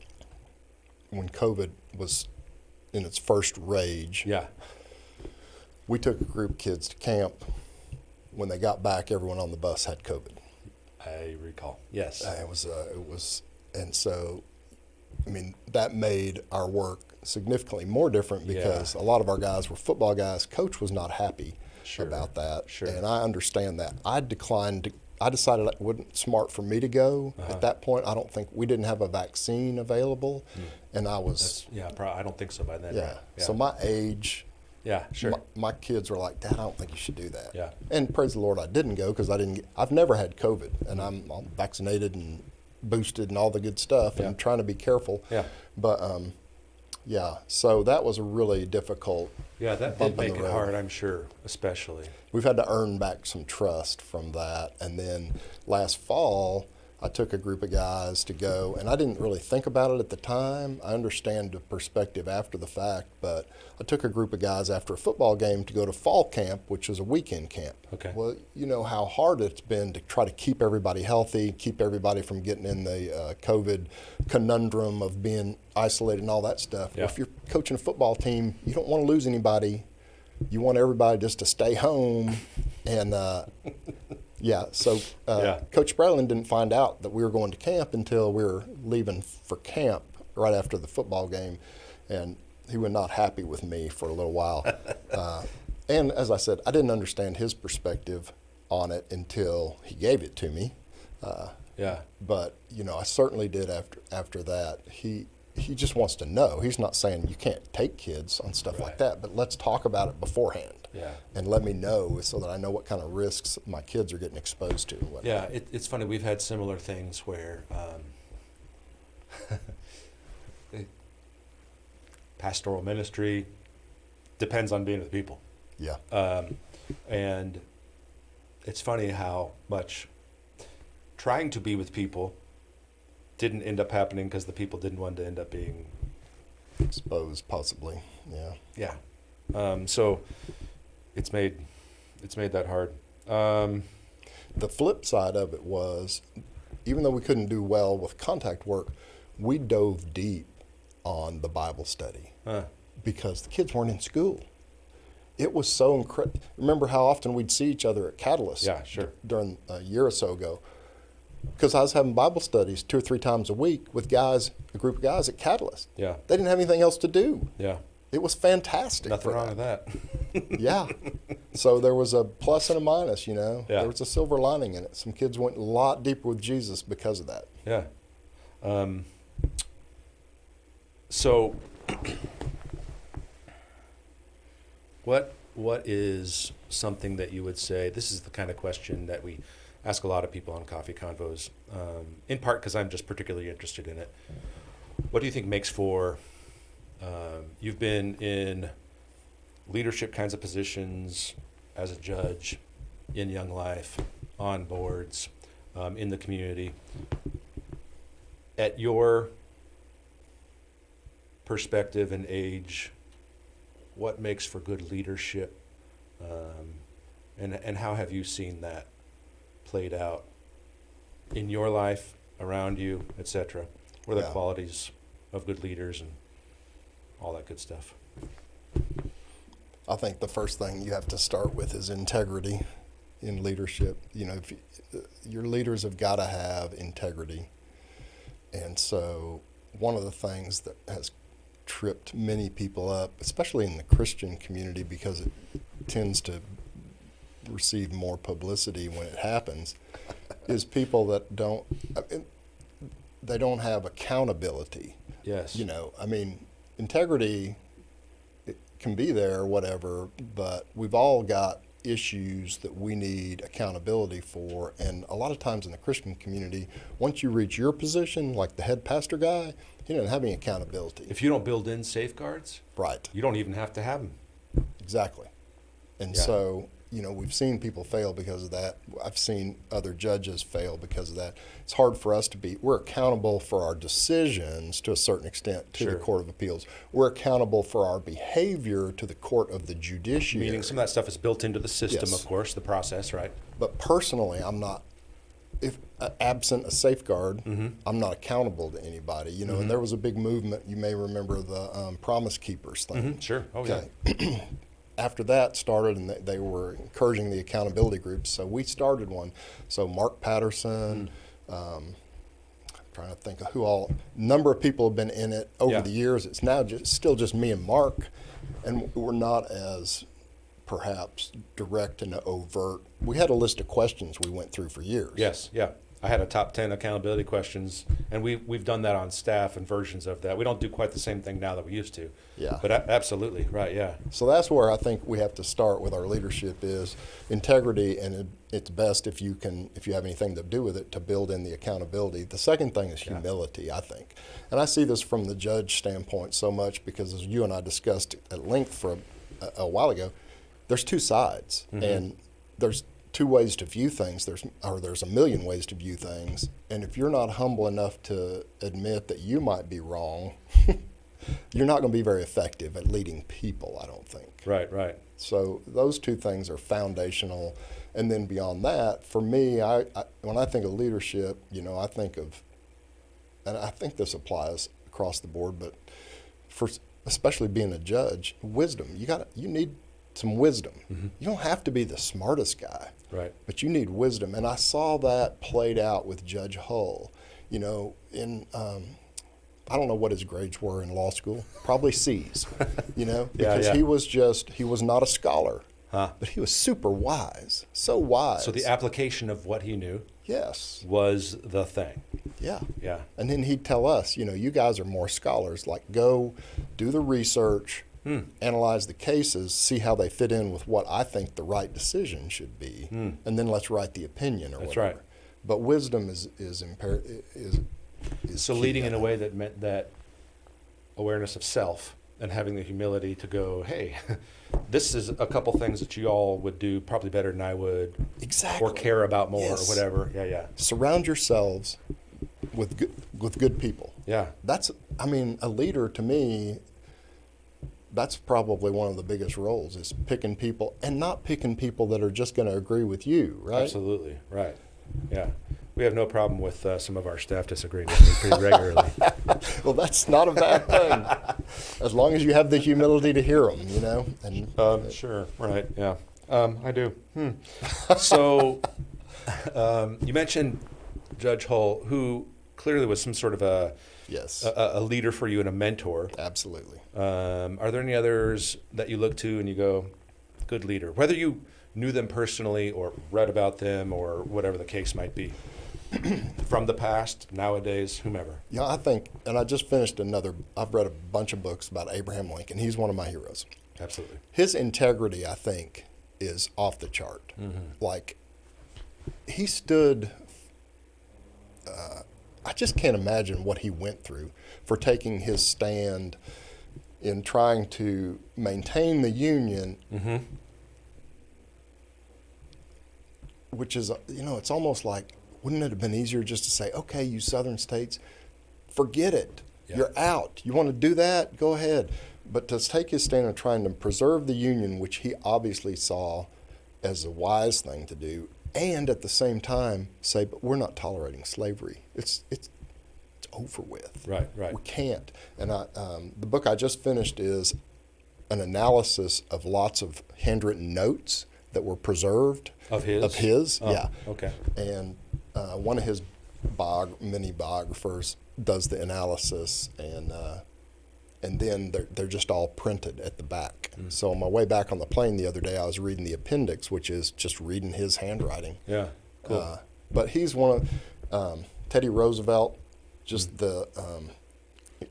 when COVID was in its first rage, Yeah. we took a group of kids to camp. When they got back, everyone on the bus had COVID. I recall. Yes. It was, and so, that made our work significantly more different because a lot of our guys were football guys. Coach was not happy about that, Sure. and I understand that. I decided it wasn't smart for me to go. At that point, I don't think we didn't have a vaccine available, and I was I don't think so by then. yeah. Right? So my age, Yeah, sure. my kids were like, Dad, I don't think you should do that. Yeah. And praise the Lord, I didn't go because I've never had COVID, and I'm vaccinated and boosted and all the good stuff, and trying to be careful. Yeah. But so that was a really difficult. Yeah, that bump did in make the it road. hard, I'm sure, especially. We've had to earn back some trust from that. And then last fall, I took a group of guys to go, and I didn't really think about it at the time. I understand the perspective after the fact, but I took a group of guys after a football game to go to fall camp, which is a weekend camp. Okay. Well, you know how hard it's been to try to keep everybody healthy, keep everybody from getting in the COVID conundrum of being isolated and all that stuff. Yeah. Well, if you're coaching a football team, you don't want to lose anybody. You want everybody just to stay home. And so Coach Bradlin didn't find out that we were going to camp until we were leaving for camp right after the football game. And he was not happy with me for a little while. And as I said, I didn't understand his perspective on it until he gave it to me. But, I certainly did after that. He just wants to know. He's not saying you can't take kids on stuff like that, but let's talk about it beforehand. Yeah. And let me know so that I know what kind of risks my kids are getting exposed to. And whatnot. Yeah, it's funny. We've had similar things where pastoral ministry depends on being with people. Yeah. And it's funny how much trying to be with people didn't end up happening because the people didn't want to end up being Exposed, possibly. Yeah. Yeah. So it's made that hard. The flip side of it was, even though we couldn't do well with contact work, we dove deep on the Bible study because the kids weren't in school. It was so incredible. Remember how often we'd see each other at Catalyst? Yeah, sure. During a year or so ago. Because I was having Bible studies 2 or 3 times a week with guys, a group of guys at Catalyst. Yeah. They didn't have anything else to do. Yeah. It was fantastic. Nothing wrong with that. Yeah. So there was a plus and a minus, Yeah. There was a silver lining in it. Some kids went a lot deeper with Jesus because of that. Yeah. So what is something that you would say, this is the kind of question that we ask a lot of people on Coffee Convos, in part because I'm just particularly interested in it. What do you think makes for, you've been in leadership kinds of positions as a judge, in Young Life, on boards, in the community. At your perspective and age, what makes for good leadership, and how have you seen that played out in your life, around you, etc.? What are the qualities of good leaders and all that good stuff? I think the first thing you have to start with is integrity in leadership. Your leaders have got to have integrity. And so one of the things that has tripped many people up, especially in the Christian community, because it tends to receive more publicity when it happens, is people that they don't have accountability. Yes. You know, I mean, integrity, it can be there, whatever, but we've all got issues that we need accountability for. And a lot of times in the Christian community, once you reach your position, like the head pastor guy, he doesn't have any accountability. If you don't build in safeguards, Right. you don't even have to have them. Exactly. And Yeah. so, you know, we've seen people fail because of that. I've seen other judges fail because of that. It's hard for us to we're accountable for our decisions to a certain extent to Sure. the Court of Appeals. We're accountable for our behavior to the Court of the Judiciary. Meaning some of that stuff is built into the system, Yes. of course, the process, right? But personally, I'm not, if absent a safeguard, I'm not accountable to anybody. You know, and there was a big movement, you may remember the Promise Keepers thing. Sure. Oh, Okay. yeah. After that started, and they were encouraging the accountability groups, so we started one. So Mark Patterson, I'm trying to think of who all, number of people have been in it over Yeah. the years. It's now still just me and Mark, and we're not as perhaps direct and overt. We had a list of questions we went through for years. Yes, yeah. I had a top 10 accountability questions, and we've done that on staff and versions of that. We don't do quite the same thing now that we used to. Yeah. But absolutely, right, yeah. So that's where I think we have to start with our leadership is integrity, and it's best if you have anything to do with it, to build in the accountability. The second thing is humility, I think. And I see this from the judge standpoint so much because, as you and I discussed at length for a while ago, there's two sides, and there's two ways to view things. There's a million ways to view things, and if you're not humble enough to admit that you might be wrong, you're not going to be very effective at leading people, I don't think. Right, right. So those two things are foundational. And then beyond that, for me, I when I think of leadership, you know, I think of, and I think this applies across the board, but for especially being a judge, wisdom. You need some wisdom. You don't have to be the smartest guy, Right. but you need wisdom. And I saw that played out with Judge Hull. You know, I don't know what his grades were in law school, probably C's, you know, because he was not a scholar, but he was super wise, so wise. So the application of what he knew Yes. was the thing. Yeah. Yeah. And then he'd tell us, you know, you guys are more scholars, like go do the research, analyze the cases, see how they fit in with what I think the right decision should be, and then let's write the opinion or That's whatever. right. But wisdom is So key, leading I in a think. way that meant that awareness of self and having the humility to go, hey, this is a couple things that you all would do probably better than I would, Exactly. or care about more, Yes. or whatever. Yeah, yeah, Surround yourselves with good people. yeah. That's, I mean, a leader to me, that's probably one of the biggest roles is picking people, and not picking people that are just going to agree with you, right? Absolutely, right. Yeah. We have no problem with some of our staff disagreeing with me pretty regularly. Well, that's not a bad thing, as long as you have the humility to hear them, you know. And Sure, right, yeah. I do. So you mentioned Judge Hull, who clearly was some sort of yes, a leader for you and a mentor. absolutely. Are there any others that you look to and you go, good leader? Whether you knew them personally or read about them or whatever the case might be, from the past, nowadays, whomever. Yeah, I think, and I just finished I've read a bunch of books about Abraham Lincoln. He's one of my heroes. Absolutely. His integrity, I think, is off the chart. Like, he stood, I just can't imagine what he went through for taking his stand in trying to maintain the Union, which is, you know, it's almost like, wouldn't it have been easier just to say, okay, you southern states, forget it. Yeah. You're out. You want to do that? Go ahead. But to take his stand in trying to preserve the Union, which he obviously saw as a wise thing to do, and at the same time say, but we're not tolerating slavery. It's over with. Right, right. We can't. And the book I just finished is an analysis of lots of handwritten notes that were preserved. Of his? Of his, Oh, yeah. okay. And one of his mini biographers does the analysis, and and then they're just all printed at the back. So on my way back on the plane the other day, I was reading the appendix, which is just reading his handwriting. Yeah, cool. But he's one of Teddy Roosevelt, just the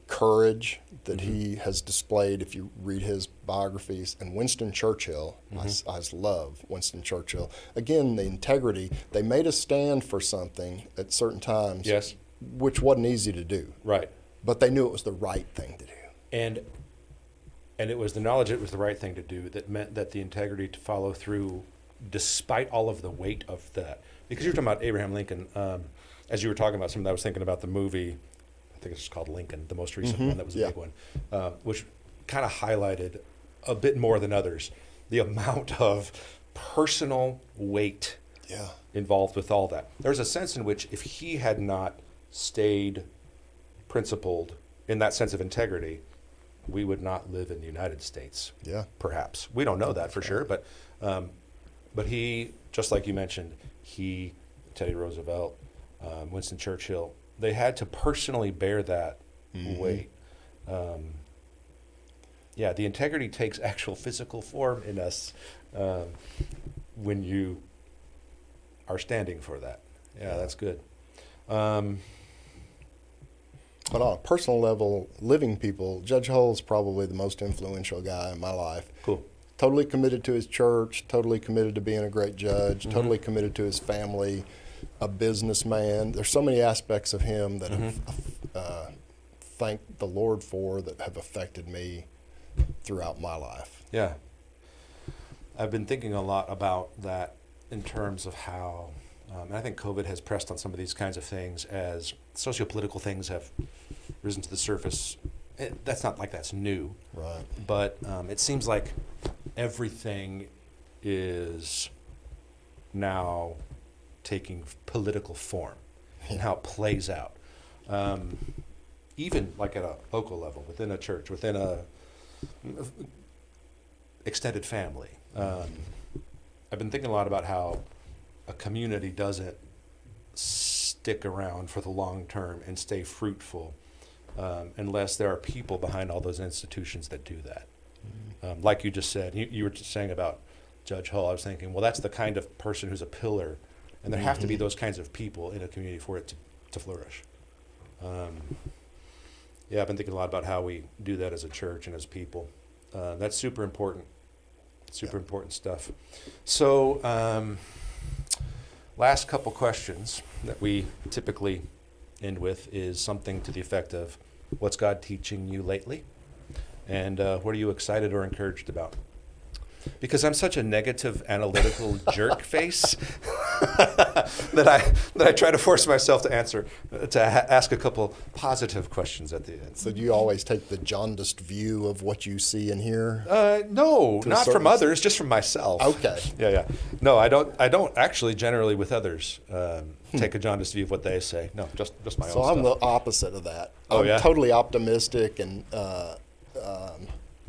courage that he has displayed if you read his biographies, and Winston Churchill. I love Winston Churchill. Again, the integrity. They made a stand for something at certain times, Yes. which wasn't easy to do. Right. But they knew it was the right thing to do. And it was the knowledge it was the right thing to do that meant that the integrity to follow through despite all of the weight of that. Because you were talking about Abraham Lincoln, as you were talking about something, I was thinking about the movie, I think it's called Lincoln, the most recent one that was a big one, which kind of highlighted a bit more than others the amount of personal weight involved with all that. There's a sense in which if he had not stayed principled in that sense of integrity, we would not live in the United States. Yeah. Perhaps. We don't know that for sure, but he, just like you mentioned, Teddy Roosevelt, Winston Churchill, they had to personally bear that weight. The integrity takes actual physical form in us when you are standing for that. Yeah, that's good. But on a personal level, living people, Judge Hull's probably the most influential guy in my life. Cool. Totally committed to his church, totally committed to being a great judge, totally committed to his family, a businessman. There's so many aspects of him that I've thanked the Lord for that have affected me throughout my life. Yeah. I've been thinking a lot about that in terms of how, and I think COVID has pressed on some of these kinds of things as sociopolitical things have risen to the surface. That's not like that's new. Right. But it seems like everything is now taking political form and how it plays out. Even like at a local level, within a church, within a extended family. I've been thinking a lot about how a community doesn't stick around for the long term and stay fruitful unless there are people behind all those institutions that do that. Like you just said, you were just saying about Judge Hull, I was thinking, well, that's the kind of person who's a pillar, and there have to be those kinds of people in a community for it to flourish. I've been thinking a lot about how we do that as a church and as people. That's super important. Super important stuff. So, last couple questions that we typically end with is something to the effect of, what's God teaching you lately? And what are you excited or encouraged about? Because I'm such a negative, analytical jerk face that I try to force myself to ask a couple positive questions at the end. So do you always take the jaundiced view of what you see and hear? No, not from others, just from myself. Okay. Yeah. No, I don't actually generally with others take a jaundiced view of what they say. No, just my own stuff. So I'm the opposite of that. Oh, I'm yeah? totally optimistic and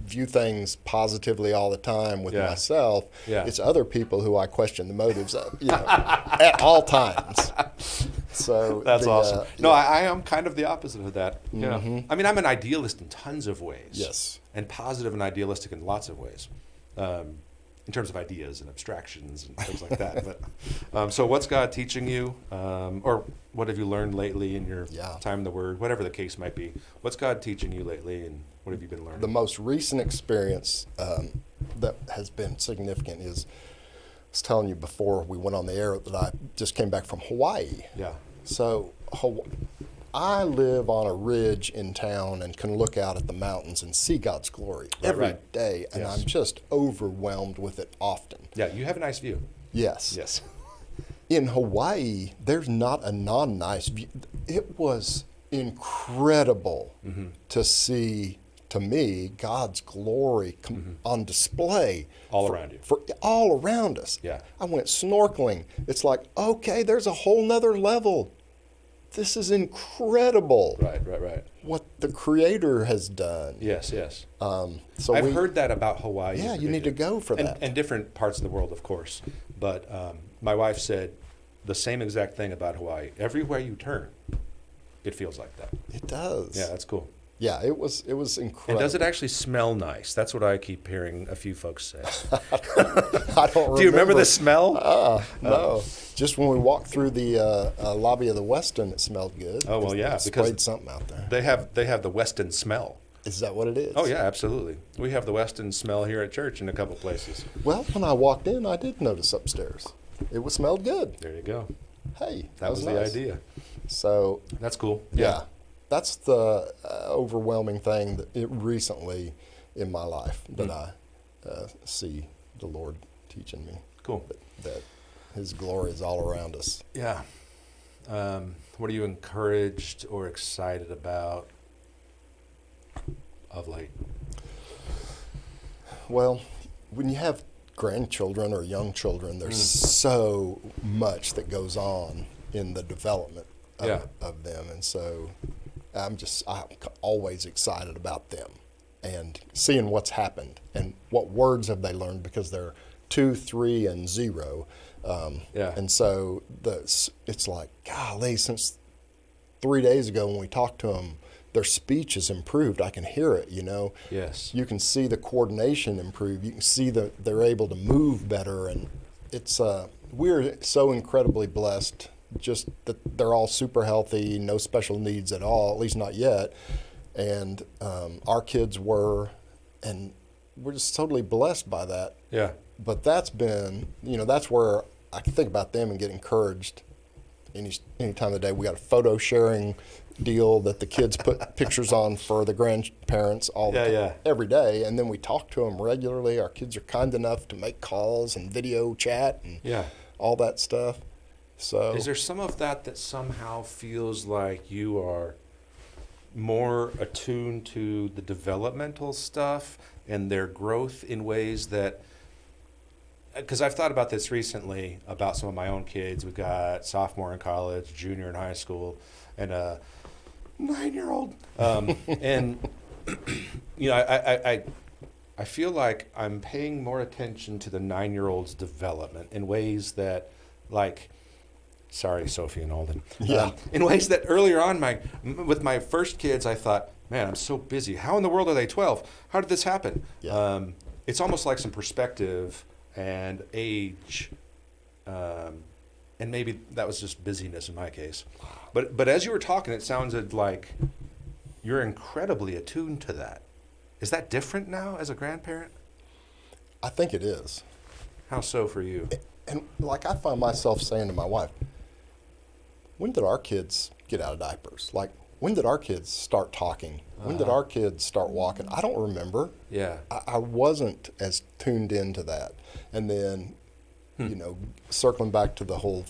view things positively all the time with myself. Yeah. It's other people who I question the motives of, at all times. So that's awesome. No, I am kind of the opposite of that. Yeah. I mean, I'm an idealist in tons of ways. Yes. And positive and idealistic in lots of ways. In terms of ideas and abstractions and things like that. But so what's God teaching you? Or what have you learned lately in your time in the Word? Whatever the case might be. What's God teaching you lately, and what have you been learning? The most recent experience that has been significant is, I was telling you before we went on the air that I just came back from Hawaii. Yeah. So I live on a ridge in town and can look out at the mountains and see God's glory every day, and I'm just overwhelmed with it often. Yeah, you have a nice view. Yes. Yes. In Hawaii, there's not a non-nice view. It was incredible to see, to me, God's glory on display. All around you. All around us. Yeah. I went snorkeling. It's like, okay, there's a whole nother level. This is incredible. Right. What the Creator has done. Yes. So I've heard that about Hawaii. Yeah, you need to go for that. And different parts of the world, of course. But my wife said the same exact thing about Hawaii. Everywhere you turn, it feels like that. It does. Yeah, that's cool. Yeah, it was incredible. And does it actually smell nice? That's what I keep hearing a few folks say. I don't remember. Do you remember the smell? No. Just when we walked through the lobby of the Westin, it smelled good. Oh, well, yeah, They because sprayed something out there. They have the Weston smell. Is that what it is? Oh, yeah, absolutely. We have the Weston smell here at church in a couple places. Well, when I walked in, I did notice upstairs. It smelled good. There you go. Hey, That was nice. the idea. So, That's cool. yeah. That's the overwhelming thing recently in my life that I see the Lord teaching me. Cool. That His glory is all around us. Yeah. What are you encouraged or excited about of late? Well, when you have grandchildren or young children, there's so much that goes on in the development of them. And so I'm always excited about them and seeing what's happened and what words have they learned, because they're 2, 3, and 0. And so it's like, golly, since 3 days ago when we talked to them, their speech has improved. I can hear it, Yes. You can see the coordination improve. You can see that they're able to move better. And it's we're so incredibly blessed just that they're all super healthy, no special needs at all, at least not yet. And our kids were, and we're just totally blessed by that. Yeah. But that's been, that's where I can think about them and get encouraged any time of the day. We got a photo sharing deal that the kids put pictures on for the grandparents every day, and then we talk to them regularly. Our kids are kind enough to make calls and video chat and all that stuff. So is there some of that somehow feels like you are more attuned to the developmental stuff and their growth in ways that, because I've thought about this recently about some of my own kids. We've got sophomore in college, junior in high school, and a 9-year-old. And, I feel like I'm paying more attention to the 9-year-old's development in ways that, like, sorry, Sophie and Alden. In ways that earlier on, with my first kids, I thought, man, I'm so busy. How in the world are they 12? How did this happen? Yeah. It's almost like some perspective and age, and maybe that was just busyness in my case. But as you were talking, it sounded like you're incredibly attuned to that. Is that different now as a grandparent? I think it is. How so for you? And like I find myself saying to my wife, when did our kids get out of diapers? Like, when did our kids start talking? When did our kids start walking? I don't remember. Yeah. I wasn't as tuned into that. And then, circling back to the whole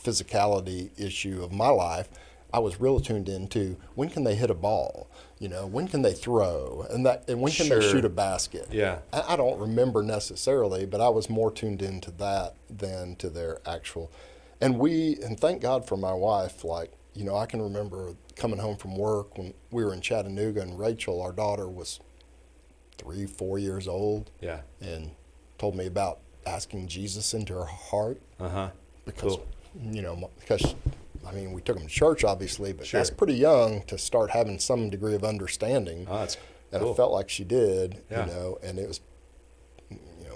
physicality issue of my life, I was real tuned into when can they hit a ball? When can they throw? And when can they shoot a basket? Yeah. I don't remember necessarily, but I was more tuned into that than to their actual. And thank God for my wife, I can remember coming home from work when we were in Chattanooga, and Rachel, our daughter, was 3, 4 years old. Yeah. And told me about asking Jesus into her heart. Because, because we took them to church, obviously, but that's pretty young to start having some degree of understanding. That's and cool. I felt like she did, Yeah. And it was,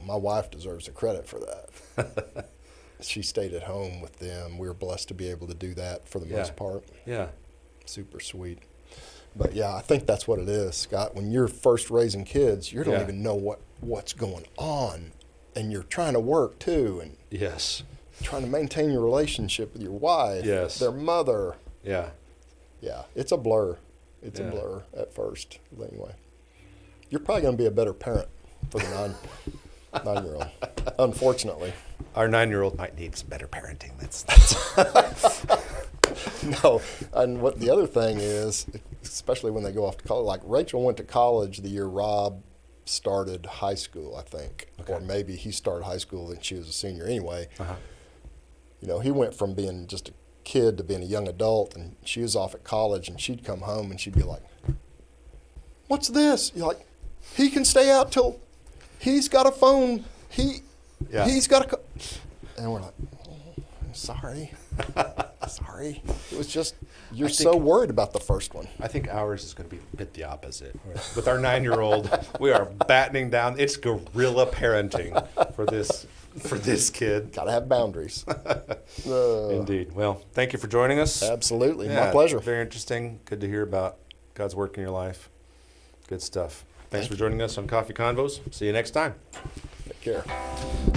my wife deserves the credit for that. She stayed at home with them. We were blessed to be able to do that for the most part. Yeah. Super sweet. But yeah, I think that's what it is, Scott. When you're first raising kids, you don't even know what's going on, and you're trying to work too, and Yes. trying to maintain your relationship with your wife, their mother. Yeah. Yeah, it's a blur. It's a blur at first. Anyway, you're probably going to be a better parent for the 9-year-old, unfortunately. Our 9-year-old might need some better parenting. That's No, and what the other thing is, especially when they go off to college, like Rachel went to college the year Rob started high school, I think, or maybe he started high school and she was a senior anyway. He went from being just a kid to being a young adult, and she was off at college, and she'd come home and she'd be like, "What's this?" You're like, "He can stay out till he's got a phone. He's got a," and we're like, "Oh, I'm sorry." Sorry. It was just, you're so worried about the first one. I think ours is going to be a bit the opposite. With our 9-year-old, we are battening down. It's guerrilla parenting for this kid. Got to have boundaries. Indeed. Well, thank you for joining us. Absolutely. Yeah, My pleasure. Very interesting. Good to hear about God's work in your life. Good stuff. Thanks for joining us on Coffee Convos. See you next time. Take care.